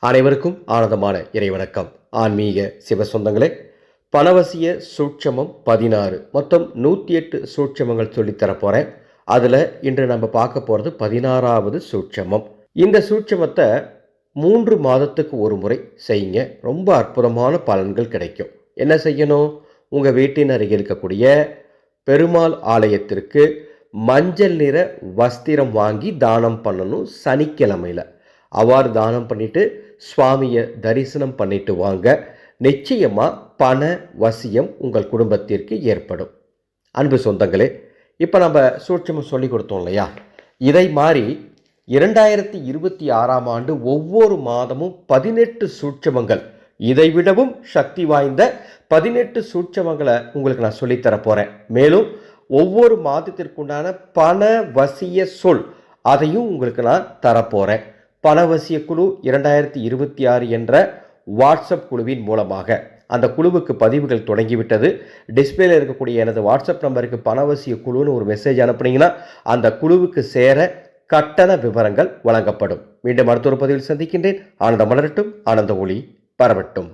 அனைவருக்கும் ஆனந்தமான இறைவணக்கம். ஆன்மீக சிவ சொந்தங்களே, பணவசிய சூட்சமம் 16, மொத்தம் 108 சூட்சமங்கள் சொல்லித்தர போகிறேன். அதில் இன்று நம்ம பார்க்க போகிறது 16வது சூட்சமம். இந்த சூட்சமத்தை 3 மாதத்துக்கு ஒரு முறை செய்யுங்க. ரொம்ப அற்புதமான பலன்கள் கிடைக்கும். என்ன செய்யணும்? உங்கள் வீட்டின் அருகில் இருக்கக்கூடிய பெருமாள் ஆலயத்திற்கு மஞ்சள் நிற வஸ்திரம் வாங்கி தானம் பண்ணணும். சனிக்கிழமையில் அவ்வாறு தானம் பண்ணிட்டு சுவாமியை தரிசனம் பண்ணிட்டு வாங்க. நிச்சயமாக பண வசியம் உங்கள் குடும்பத்திற்கு ஏற்படும். அன்பு சொந்தங்களே, இப்போ நம்ம சூட்சமம் சொல்லி கொடுத்தோம் இல்லையா? இதை மாதிரி 2026ஆம் ஆண்டு ஒவ்வொரு மாதமும் 18 சூட்சமங்கள், இதைவிடவும் சக்தி வாய்ந்த 18 சூட்சமங்களை உங்களுக்கு நான் சொல்லித்தர போகிறேன். மேலும் ஒவ்வொரு மாதத்திற்குண்டான பண வசிய சொல் அதையும் உங்களுக்கு நான் தரப்போகிறேன். பணவசிய குழு 2026 என்ற வாட்ஸ்அப் குழுவின் மூலமாக அந்த குழுவுக்கு பதிவுகள் தொடங்கிவிட்டது. டிஸ்பிளேல இருக்கக்கூடிய எனது வாட்ஸ்அப் நம்பருக்கு பணவசிய குழுன்னு ஒரு மெசேஜ் அனுப்புனீங்கன்னா அந்த குழுவுக்கு சேர கட்டண விவரங்கள் வழங்கப்படும். மீண்டும் அடுத்த ஒரு பதிவில் சந்திக்கின்றேன். ஆனந்தம் மலரட்டும், ஆனந்த ஒளி பரவட்டும்.